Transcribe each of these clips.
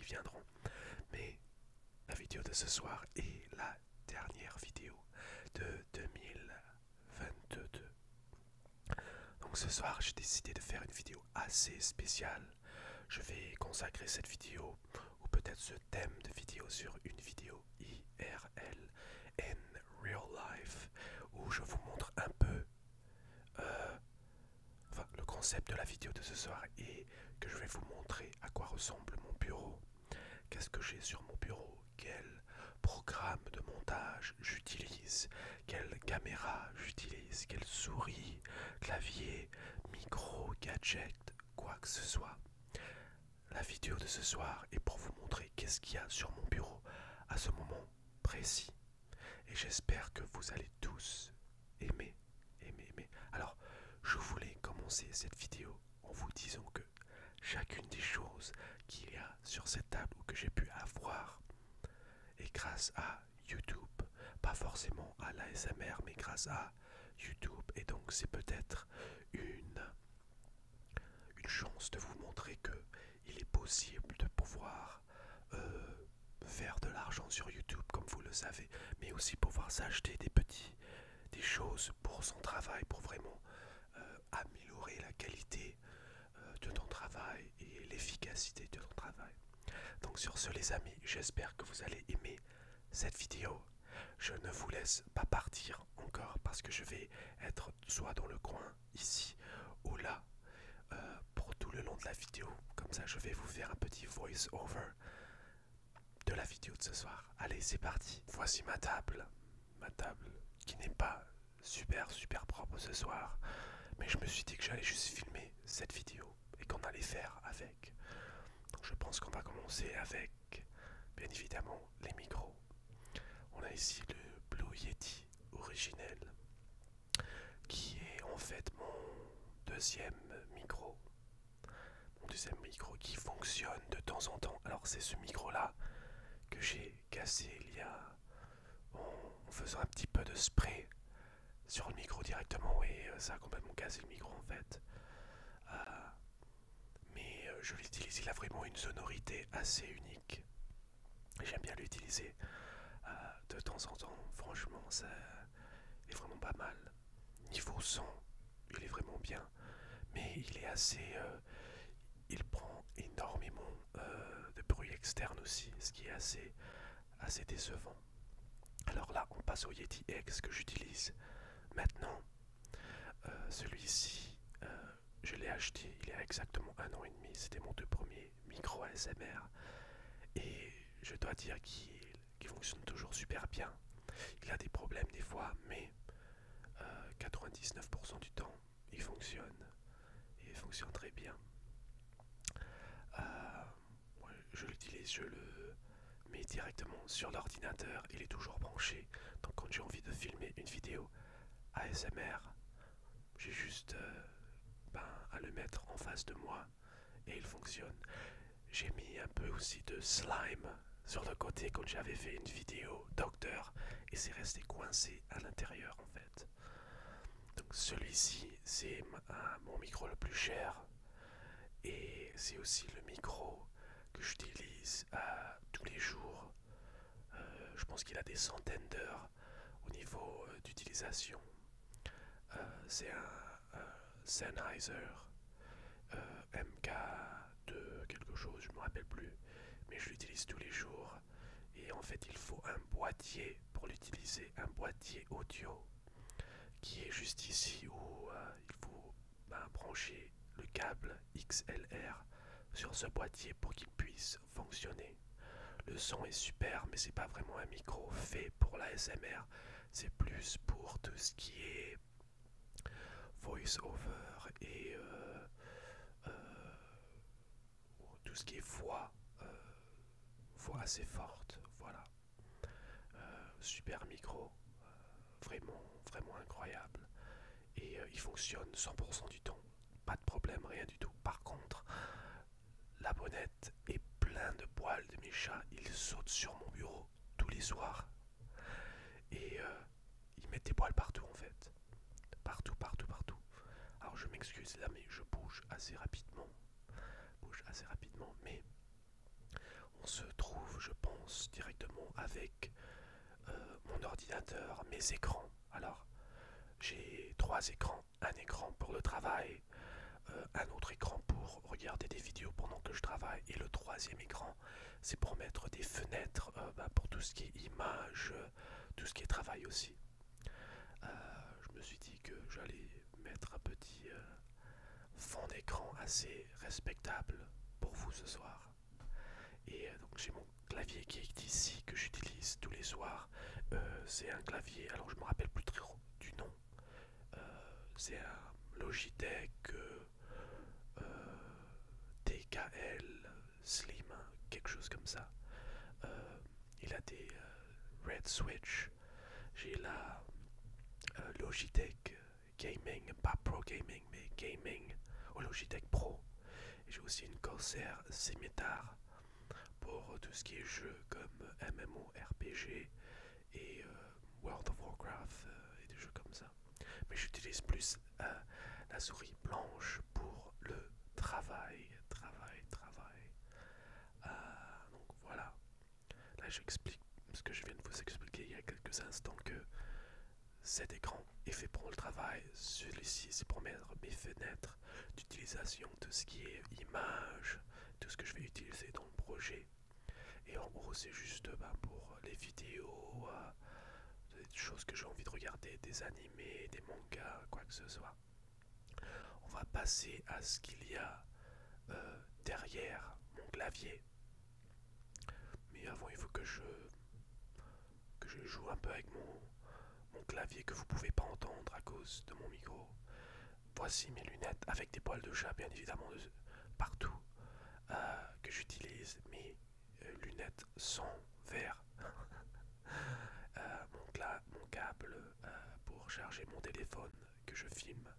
viendront. Mais la vidéo de ce soir est la dernière vidéo de 2022. Donc ce soir, j'ai décidé de faire une vidéo assez spéciale. Je vais consacrer cette vidéo, ou peut-être ce thème de vidéo, sur une vidéo IRL, in real life, où je vous montre un peu le concept de la vidéo de ce soir est que je vais vous montrer à quoi ressemble mon bureau, qu'est-ce que j'ai sur mon bureau, quel programme de montage j'utilise, quelle caméra j'utilise, quelle souris, clavier, micro, gadget, quoi que ce soit. La vidéo de ce soir est pour vous montrer qu'est-ce qu'il y a sur mon bureau à ce moment précis. Et j'espère que vous allez tous aimer. Alors, je voulais commencer cette vidéo en vous disant que chacune des choses qu'il y a sur cette table ou que j'ai pu avoir est grâce à YouTube. Pas forcément à l'ASMR, mais grâce à YouTube. Et donc, c'est peut-être une chance de vous montrer que il est possible de pouvoir faire de l'argent sur YouTube, comme vous le savez, mais aussi pouvoir s'acheter des choses pour son travail, pour vraiment améliorer la qualité de ton travail et l'efficacité de ton travail. Donc sur ce les amis, j'espère que vous allez aimer cette vidéo. Je ne vous laisse pas partir encore parce que je vais être soit dans le coin ici ou là pour tout le long de la vidéo. Comme ça je vais vous faire un petit voice over de la vidéo de ce soir. Allez, c'est parti. Voici ma table qui n'est pas super propre ce soir, mais je me suis dit que j'allais juste filmer cette vidéo et qu'on allait faire avec. Donc je pense qu'on va commencer avec, bien évidemment, les micros. On a ici le Blue Yeti originel, qui est en fait mon deuxième micro. Mon deuxième micro qui fonctionne de temps en temps. Alors c'est ce micro-là que j'ai cassé il y a en faisant un petit peu de spray sur le micro directement et ça a complètement cassé le micro en fait. Mais je l'utilise, il a vraiment une sonorité assez unique. J'aime bien l'utiliser de temps en temps, franchement ça est vraiment pas mal. Niveau son, il est vraiment bien, mais il est assez... il prend énormément de bruit externe aussi, ce qui est assez décevant. Alors là, on passe au Yeti X que j'utilise maintenant. Celui-ci, je l'ai acheté il y a exactement 1 an et demi. C'était mon tout premier micro ASMR. Et je dois dire qu'il fonctionne toujours super bien. Il a des problèmes des fois, mais 99% du temps, il fonctionne. Et il fonctionne très bien. Je l'utilise, je le mets directement sur l'ordinateur. Il est toujours branché. Donc quand j'ai envie de filmer une vidéo ASMR, j'ai juste à le mettre en face de moi et il fonctionne. J'ai mis un peu aussi de slime sur le côté quand j'avais fait une vidéo docteur et c'est resté coincé à l'intérieur en fait. Donc celui-ci c'est mon micro le plus cher et c'est aussi le micro que j'utilise tous les jours. Je pense qu'il a des centaines d'heures au niveau d'utilisation. C'est un Sennheiser MK2 quelque chose, je ne me rappelle plus, mais je l'utilise tous les jours. Et en fait, il faut un boîtier pour l'utiliser, un boîtier audio qui est juste ici où il faut brancher le câble XLR sur ce boîtier pour qu'il puisse fonctionner. Le son est super, mais c'est pas vraiment un micro fait pour l'ASMR, c'est plus pour tout ce qui est voice over et tout ce qui est voix assez forte, voilà. Super micro, vraiment incroyable. Et il fonctionne 100% du temps, pas de problème, rien du tout. Par contre, la bonnette est pleine de poils de mes chats, ils sautent sur mon bureau tous les soirs. Et ils mettent des poils partout en fait. Partout. Alors je m'excuse là, mais je bouge assez rapidement. Mais on se trouve, je pense, directement avec mon ordinateur, mes écrans. Alors, j'ai 3 écrans, un écran pour le travail, un autre écran pour regarder des vidéos pendant que je travaille, et le troisième écran, c'est pour mettre des fenêtres pour tout ce qui est image, tout ce qui est travail aussi. Je me suis dit que j'allais mettre un petit fond d'écran assez respectable pour vous ce soir. Et donc j'ai mon clavier qui est ici, que j'utilise tous les soirs. C'est un clavier, alors je me rappelle plus trop du nom. C'est un Logitech TKL Slim, quelque chose comme ça. Il a des Red Switch. J'ai la Logitech Gaming, pas Pro Gaming, mais Gaming au Logitech Pro. J'ai aussi une Corsair Scimitar pour tout ce qui est jeux comme MMORPG et World of Warcraft et des jeux comme ça. Mais j'utilise plus la souris blanche pour le travail. Donc voilà. Là j'explique ce que je viens de vous expliquer il y a quelques instants, que cet écran est fait pour le travail. Celui-ci c'est pour mettre mes fenêtres d'utilisation, tout ce qui est image, tout ce que je vais utiliser dans le projet. Et en gros c'est juste pour les vidéos, des choses que j'ai envie de regarder, des animés, des mangas, quoi que ce soit. On va passer à ce qu'il y a derrière mon clavier. Mais avant il faut que je joue un peu avec mon clavier que vous pouvez pas entendre à cause de mon micro. Voici mes lunettes avec des poils de chat bien évidemment partout, que j'utilise. Mes lunettes sont verts. Mon câble pour charger mon téléphone que je filme,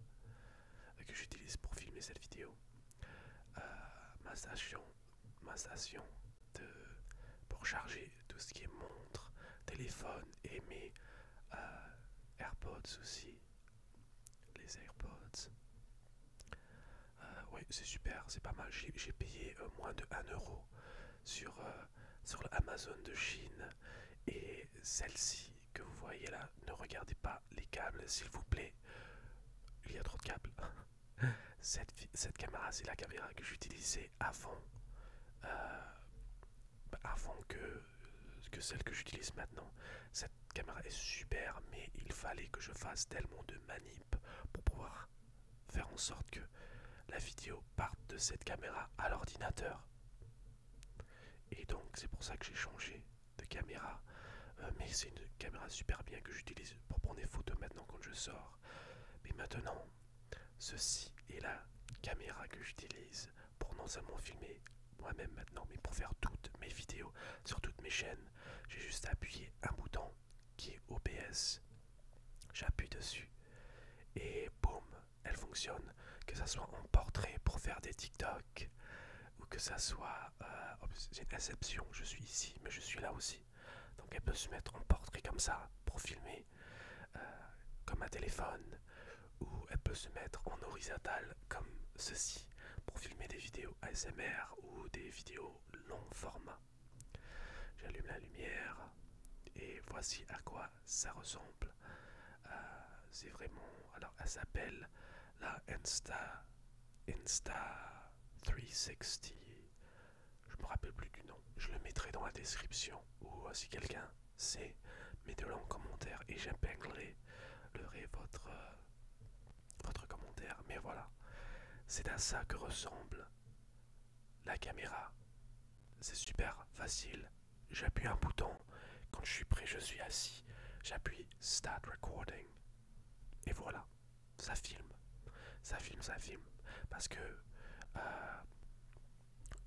que j'utilise pour filmer cette vidéo. Ma station pour charger tout ce qui est montre, téléphone, et mes AirPods aussi. Les AirPods. Oui, c'est super, c'est pas mal. J'ai payé moins de 1 € sur l'Amazon de Chine. Et celle-ci que vous voyez là, ne regardez pas les câbles s'il vous plaît. Il y a trop de câbles. Cette caméra, c'est la caméra que j'utilisais avant que celle que j'utilise maintenant. Cette caméra est super, mais il fallait que je fasse tellement de manip pour pouvoir faire en sorte que la vidéo parte de cette caméra à l'ordinateur. Et donc c'est pour ça que j'ai changé de caméra. Mais c'est une caméra super bien que j'utilise pour prendre des photos maintenant quand je sors. Mais maintenant, ceci est la caméra que j'utilise pour non seulement filmer moi-même maintenant, mais pour faire toutes mes vidéos sur toutes mes chaînes. J'ai juste à appuyer un bouton qui est OBS. J'appuie dessus et boum, elle fonctionne. Que ça soit en portrait pour faire des TikTok, ou que ça soit j'ai une Inception, je suis ici mais je suis là aussi. Donc elle peut se mettre en portrait comme ça pour filmer comme un téléphone, ou elle peut se mettre en horizontal comme ceci pour filmer des vidéos ASMR ou des vidéos long format. J'allume la lumière et voici à quoi ça ressemble. C'est vraiment... Alors elle s'appelle la Insta360. Je me rappelle plus du nom. Je le mettrai dans la description, ou si quelqu'un sait, mettez-le en commentaire et j'épinglerai votre commentaire. Mais voilà, c'est à ça que ressemble la caméra. C'est super facile. J'appuie un bouton. Quand je suis prêt, je suis assis. J'appuie Start Recording. Et voilà, ça filme. Ça filme. Parce que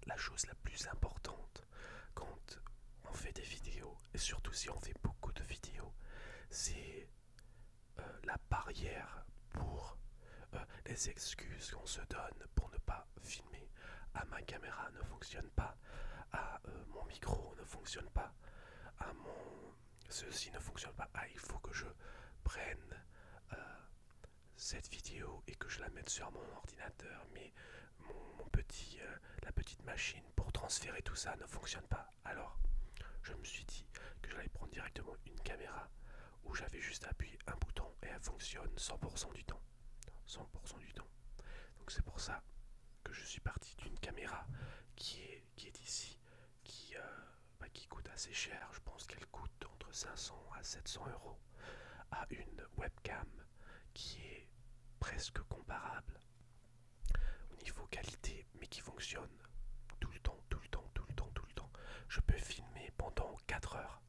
la chose la plus importante quand on fait des vidéos, et surtout si on fait beaucoup de vidéos, c'est la barrière pour les excuses qu'on se donne pour ne pas filmer. Ah, ma caméra ne fonctionne pas. Ah, mon micro ne fonctionne pas. Ah, ceci ne fonctionne pas. Ah, il faut que je prenne cette vidéo et que je la mette sur mon ordinateur, mais la petite machine pour transférer tout ça ne fonctionne pas. Alors, je me suis dit que j'allais prendre directement une caméra où j'avais juste appuyé un bouton et elle fonctionne 100% du temps. 100% du temps. Donc c'est pour ça que je suis parti d'une caméra qui est ici, qui coûte assez cher. Je pense qu'elle coûte entre 500 à 700 euros, à une webcam qui est presque comparable au niveau qualité, mais qui fonctionne tout le temps, tout le temps, tout le temps, tout le temps. Je peux filmer pendant 4 heures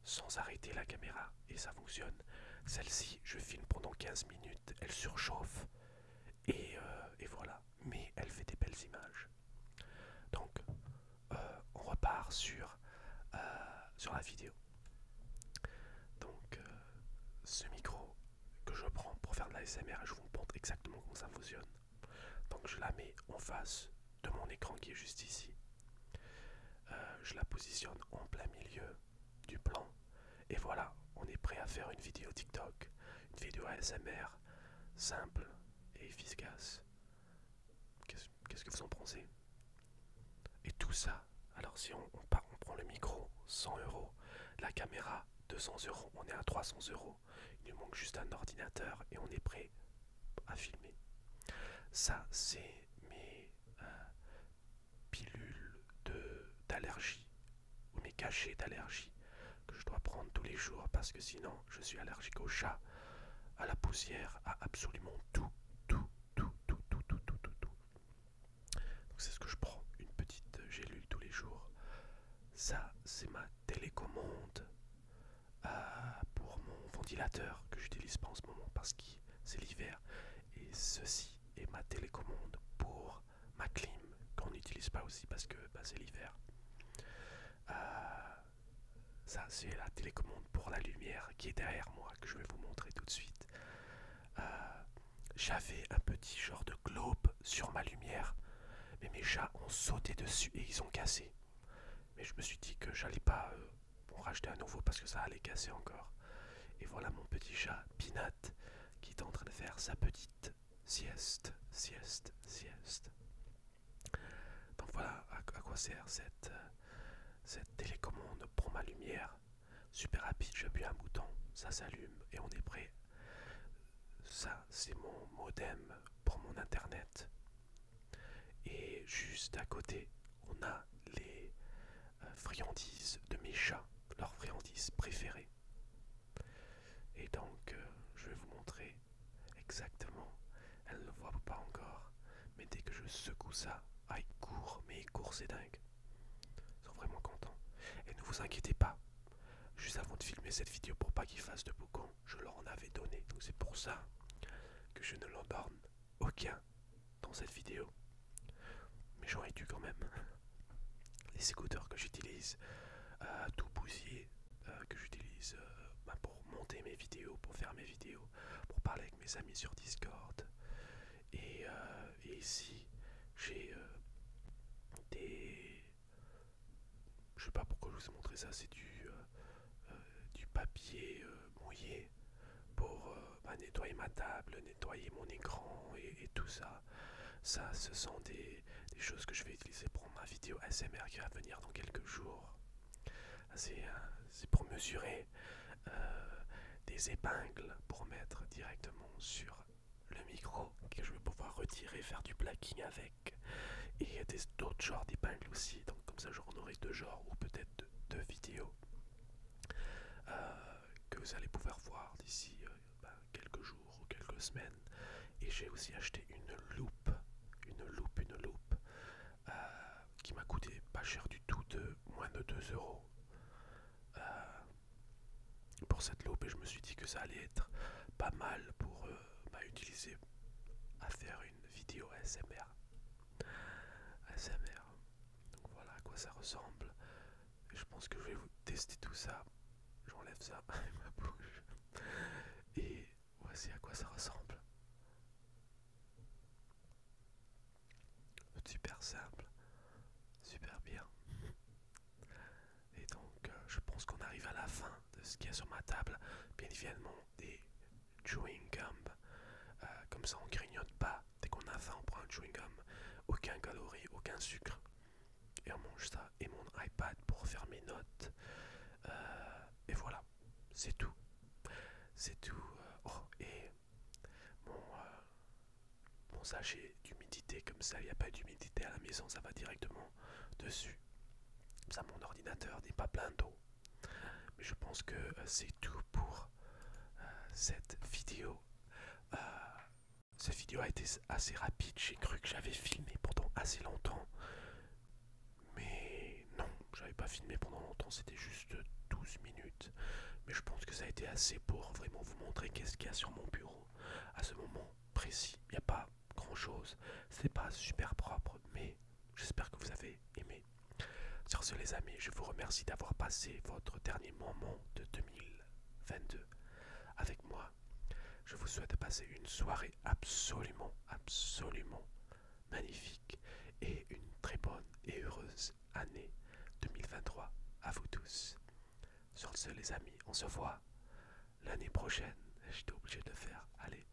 sans arrêter la caméra et ça fonctionne. Celle-ci, je filme pendant 15 minutes, elle surchauffe et voilà. Mais elle fait des belles images. Donc, on repart sur la vidéo. Donc, ce micro que je prends pour faire de la SMR, je vous montre exactement comment ça fonctionne. Donc, je la mets en face de mon écran qui est juste ici. Je la positionne en plein milieu du plan. Et voilà, on est prêt à faire une vidéo TikTok, une vidéo ASMR simple et efficace. Qu'est-ce que vous en pensez? Et tout ça, alors si on prend le micro, 100 euros, la caméra, 200 euros, on est à 300 euros. Il nous manque juste un ordinateur et on est prêt à filmer. Ça, c'est mes pilules d'allergie, ou mes cachets d'allergie que je dois prendre tous les jours parce que sinon je suis allergique aux chats, à la poussière, à absolument tout, tout, tout, tout, tout, tout, tout, tout, tout. Donc c'est ce que je prends, une petite gélule tous les jours. Ça, c'est ma télécommande pour mon ventilateur que j'utilise pas en ce moment parce que c'est l'hiver. Et ceci est ma télécommande pour ma clim qu'on n'utilise pas aussi parce que c'est l'hiver. Ça, c'est la télécommande pour la lumière qui est derrière moi, que je vais vous montrer tout de suite. J'avais un petit genre de globe sur ma lumière, mais mes chats ont sauté dessus et ils ont cassé. Mais je me suis dit que j'allais pas en racheter un nouveau parce que ça allait casser encore. Et voilà mon petit chat Peanut qui est en train de faire sa petite sieste, sieste, sieste. Donc voilà à quoi sert cette télécommande pour ma lumière. Super rapide, j'appuie un bouton, ça s'allume et on est prêt. Ça, c'est mon modem pour mon internet. Et juste à côté, on a les friandises de mes chats, leurs friandises préférées. Et donc, je vais vous montrer exactement. Elle ne le voit pas encore, mais dès que je secoue ça, ah, ils courent, mais ils courent, c'est dingue. Ils sont vraiment contents. Et ne vous inquiétez pas, juste avant de filmer cette vidéo pour pas qu'ils fassent de boucan, je leur en avais donné. Donc c'est pour ça que je ne leur donne aucun dans cette vidéo. Mais j'aurais dû quand même. Les écouteurs que j'utilise, tout bousillé, que j'utilise pour monter mes vidéos, pour faire mes vidéos, pour parler avec mes amis sur Discord. Et ici, j'ai des... Je sais pas pourquoi je vous ai montré ça, c'est du papier mouillé pour nettoyer ma table, nettoyer mon écran et tout ça. Ça, ce sont des choses que je vais utiliser pour ma vidéo ASMR qui va venir dans quelques jours. C'est pour mesurer des épingles pour mettre directement sur le micro que je vais pouvoir retirer, faire du blacking avec. Et d'autres genres d'épingles aussi, donc comme ça j'en aurai deux genres ou peut-être deux vidéos que vous allez pouvoir voir d'ici quelques jours ou quelques semaines. Et j'ai aussi acheté une loupe qui m'a coûté pas cher du tout, de moins de 2 euros pour cette loupe, et je me suis dit que ça allait être pas mal pour utiliser à faire une vidéo ASMR. Donc voilà à quoi ça ressemble. Et je pense que je vais vous tester tout ça. J'enlève ça avec ma bouche. Et voici à quoi ça ressemble. Super simple, super bien. Et donc je pense qu'on arrive à la fin de ce qu'il y a sur ma table. Bien évidemment des chewing gum chewing-gum, aucun calorie, aucun sucre. Et on mange ça et mon iPad pour faire mes notes. Et voilà, c'est tout. C'est tout. Oh, et mon sachet d'humidité, comme ça, il n'y a pas d'humidité à la maison, ça va directement dessus. Ça, mon ordinateur n'est pas plein d'eau. Mais je pense que c'est tout pour cette vidéo. Euh, cette vidéo a été assez rapide. J'ai cru que j'avais filmé pendant assez longtemps. Mais non, j'avais pas filmé pendant longtemps. C'était juste 12 minutes. Mais je pense que ça a été assez pour vraiment vous montrer qu'est-ce qu'il y a sur mon bureau à ce moment précis. Il n'y a pas grand chose. C'est pas super propre, mais j'espère que vous avez aimé. Sur ce, les amis, je vous remercie d'avoir passé votre dernier moment de 2022 avec moi. Je vous souhaite de passer une soirée absolument, absolument magnifique et une très bonne et heureuse année 2023 à vous tous. Sur ce, les amis, on se voit l'année prochaine. J'étais obligé de le faire. Allez,